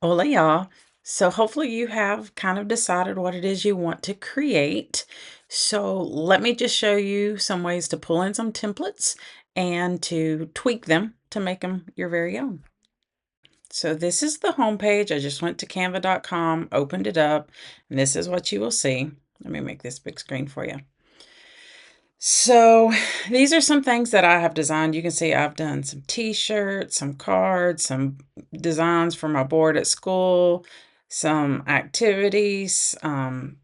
Hola, y'all. So hopefully you have kind of decided what it is you want to create. So let me just show you some ways to pull in some templates and to tweak them to make them your very own. So this is the home page. I just went to canva.com, opened it up, and this is what you will see. Let me make this big screen for you. So these are some things that I have designed. You can see I've done some t-shirts, some cards, some designs for my board at school, some activities, all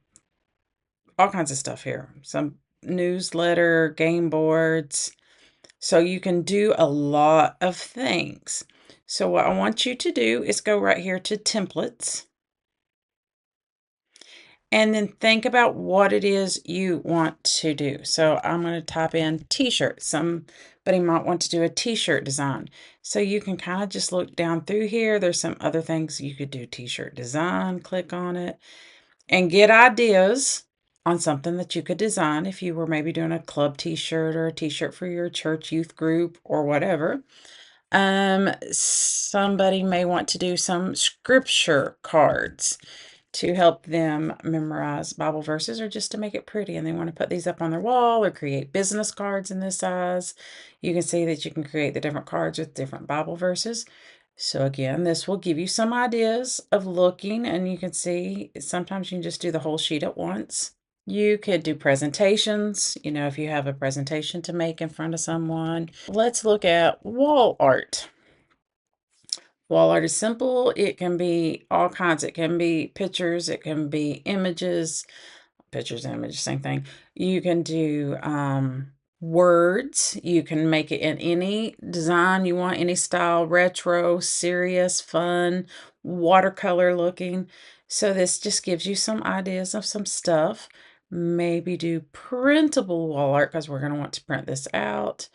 kinds of stuff here. Some newsletter, game boards. So you can do a lot of things. So what I want you to do is go right here to templates. And then think about what it is you want to do. So I'm going to type in t-shirt. Somebody might want to do a t-shirt design. So you can kind of just look down through here. There's some other things you could do. T-shirt design, click on it, and get ideas on something that you could design if you were maybe doing a club t-shirt or a t-shirt for your church youth group or whatever. Somebody may want to do some scripture cards to help them memorize Bible verses or just to make it pretty. And they want to put these up on their wall or create business cards in this size. You can see that you can create the different cards with different Bible verses. So again, this will give you some ideas of looking, and you can see sometimes you can just do the whole sheet at once. You could do presentations, if you have a presentation to make in front of someone. Let's look at wall art. Wall art is simple. It can be all kinds. It can be pictures. It can be images. Pictures, images, same thing. You can do words. You can make it in any design you want, any style, retro, serious, fun, watercolor looking. So this just gives you some ideas of some stuff. Maybe do printable wall art because we're going to want to print this out.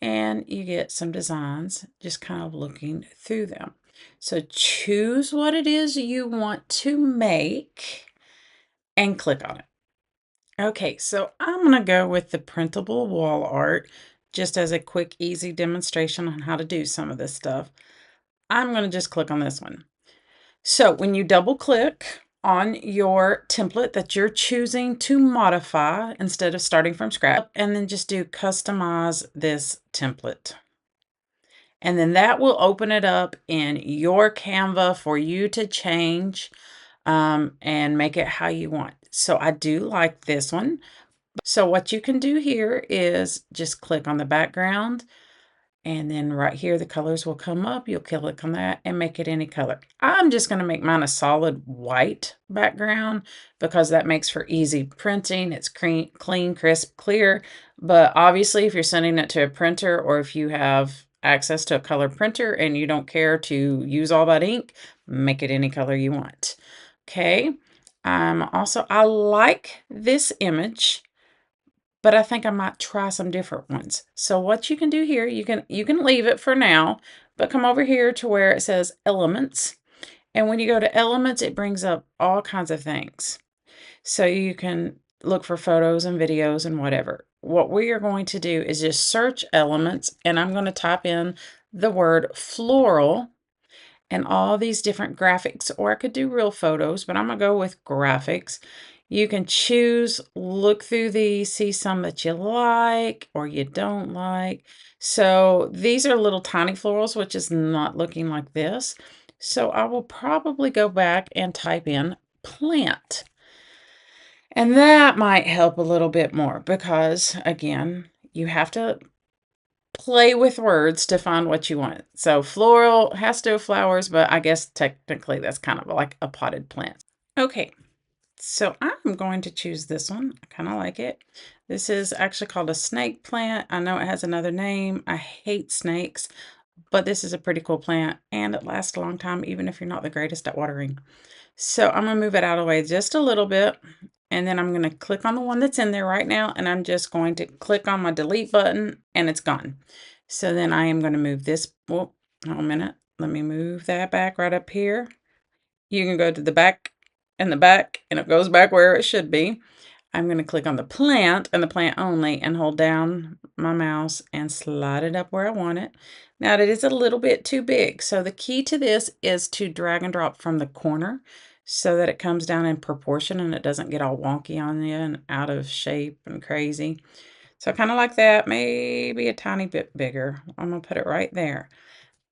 And you get some designs just kind of looking through them. So choose what it is you want to make and click on it. Okay, so I'm going to go with the printable wall art just as a quick, easy demonstration on how to do some of this stuff. I'm going to just click on this one. So when you double click on your template that you're choosing to modify instead of starting from scratch, and then just do customize this template. And then that will open it up in your Canva for you to change and make it how you want. So I do like this one. So what you can do here is just click on the background, and then right here the colors will come up. You'll click on that and make it any color. I'm just going to make mine a solid white background because that makes for easy printing. It's clean, crisp, clear. But obviously if you're sending it to a printer, or if you have access to a color printer and you don't care to use all that ink, make it any color you want. Okay. I like this image, but I think I might try some different ones. So what you can do here, you can leave it for now, but come over here to where it says elements. And when you go to elements, it brings up all kinds of things. So you can look for photos and videos and whatever. What we are going to do is just search elements, and I'm going to type in the word floral and all these different graphics, or I could do real photos, but I'm going to go with graphics. You can choose, look through these, see some that you like or you don't like. So these are little tiny florals, which is not looking like this. So I will probably go back and type in plant. And that might help a little bit more because, again, you have to play with words to find what you want. So floral has to have flowers, but I guess technically that's kind of like a potted plant. Okay, so I'm going to choose this one. I kind of like it. This is actually called a snake plant. I know it has another name. I hate snakes, but this is a pretty cool plant and it lasts a long time even if you're not the greatest at watering. So I'm going to move it out of the way just a little bit, and then I'm going to click on the one that's in there right now, and I'm just going to click on my delete button and it's gone. So then I am going to move this. Whoa, hold a minute. Let me move that back right up here. You can go to the back and the back, and it goes back where it should be. I'm going to click on the plant and the plant only and hold down my mouse and slide it up where I want it. Now it is a little bit too big. So the key to this is to drag and drop from the corner so that it comes down in proportion and it doesn't get all wonky on you and out of shape and crazy. So kind of like that, maybe a tiny bit bigger. I'm gonna put it right there.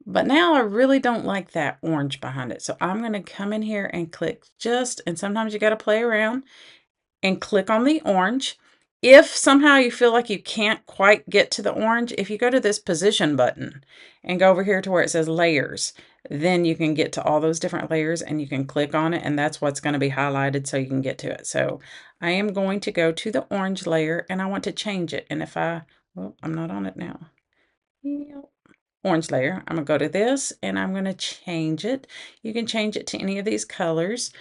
But now I really don't like that orange behind it. So I'm gonna come in here and click and sometimes you gotta play around and click on the orange. If somehow you feel like you can't quite get to the orange, if you go to this position button and go over here to where it says layers, then you can get to all those different layers and you can click on it and that's what's going to be highlighted so you can get to it. So I am going to go to the orange layer and I want to change it. And well, I'm not on it now. Yep. Orange layer, I'm gonna go to this and I'm gonna change it. You can change it to any of these colors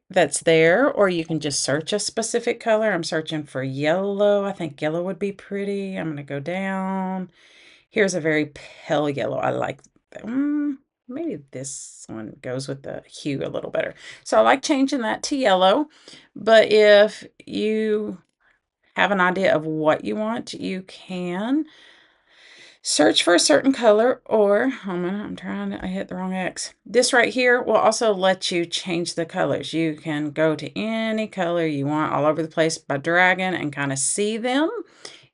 that's there, or you can just search a specific color. I'm searching for yellow. I think yellow would be pretty. I'm going to go down. Here's a very pale yellow. I like that. Maybe this one goes with the hue a little better. So I like changing that to yellow. But if you have an idea of what you want, you can search for a certain color, or I hit the wrong X. This right here will also let you change the colors. You can go to any color you want all over the place by dragging and kind of see them.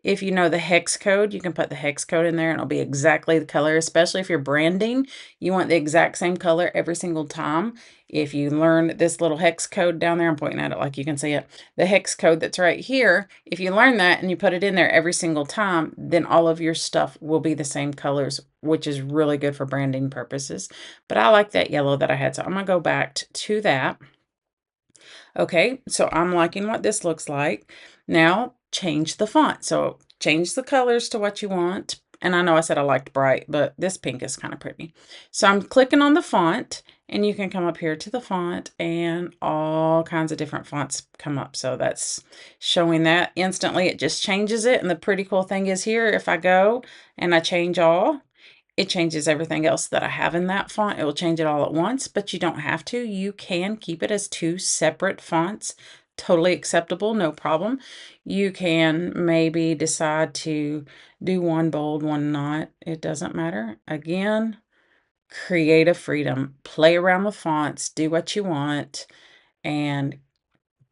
If you know the hex code, you can put the hex code in there and it'll be exactly the color, especially if you're branding. You want the exact same color every single time. If you learn this little hex code down there, I'm pointing at it like you can see it, the hex code that's right here, if you learn that and you put it in there every single time, then all of your stuff will be the same colors, which is really good for branding purposes. But I like that yellow that I had, so I'm gonna go back to that. Okay, so I'm liking what this looks like. Now change the font. So change the colors to what you want. And I know I said I liked bright, but this pink is kind of pretty. So I'm clicking on the font and you can come up here to the font and all kinds of different fonts come up. So that's showing that instantly. It just changes it. And the pretty cool thing is here, if I go and I change all, it changes everything else that I have in that font. It will change it all at once, but you don't have to. You can keep it as two separate fonts. Totally acceptable, no problem. You can maybe decide to do one bold, one not. It doesn't matter. Again, creative freedom. Play around with fonts, do what you want, and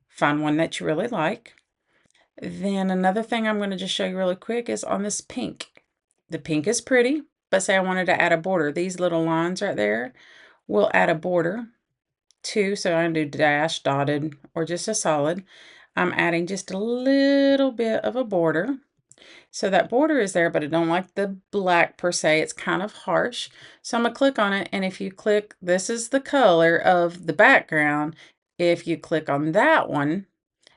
find one that you really like. Then another thing I'm going to just show you really quick is on this pink. The pink is pretty, but say I wanted to add a border. These little lines right there will add a border too. So I do dash, dotted, or just a solid. I'm adding just a little bit of a border. So that border is there, but I don't like the black per se. It's kind of harsh. So I'm going to click on it. And if you click, this is the color of the background. If you click on that one,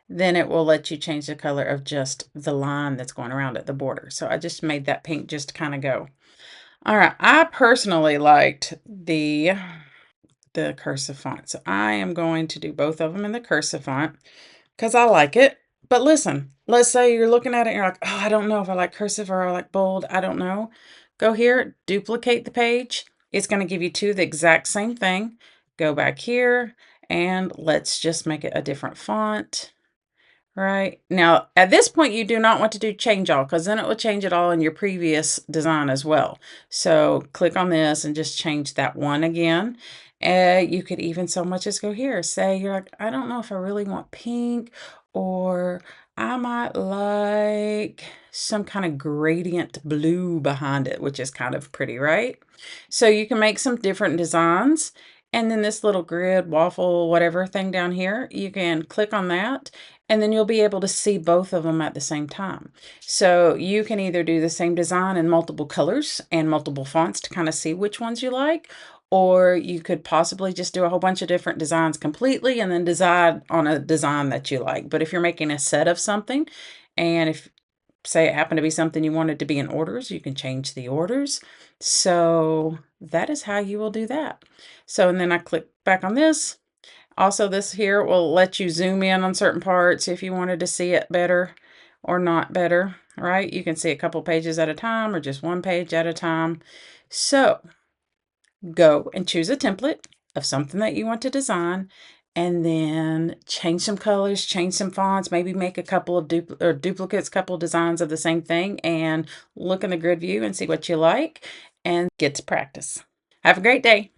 then it will let you change the color of just the line that's going around it, the border. So I just made that pink just to kind of go. All right, I personally liked the cursive font. So I am going to do both of them in the cursive font because I like it. But listen, let's say you're looking at it and you're like, oh, I don't know if I like cursive or I like bold. I don't know. Go here, duplicate the page. It's going to give you two the exact same thing. Go back here and let's just make it a different font. Right. Now, at this point, you do not want to do change all because then it will change it all in your previous design as well. So click on this and just change that one again. You could even so much as go here. Say you're like, I don't know if I really want pink, or I might like some kind of gradient blue behind it, which is kind of pretty, right? So you can make some different designs. And then this little grid, waffle, whatever thing down here, you can click on that and then you'll be able to see both of them at the same time. So you can either do the same design in multiple colors and multiple fonts to kind of see which ones you like, or you could possibly just do a whole bunch of different designs completely and then decide on a design that you like. But if you're making a set of something, and if say it happened to be something you wanted to be in orders, you can change the orders. So that is how you will do that. So, and then I click back on this. Also, this here will let you zoom in on certain parts if you wanted to see it better or not better, right? You can see a couple pages at a time or just one page at a time. So go and choose a template of something that you want to design and then change some colors, change some fonts, maybe make a couple of duplicates, couple designs of the same thing and look in the grid view and see what you like. and get to practice. Have a great day.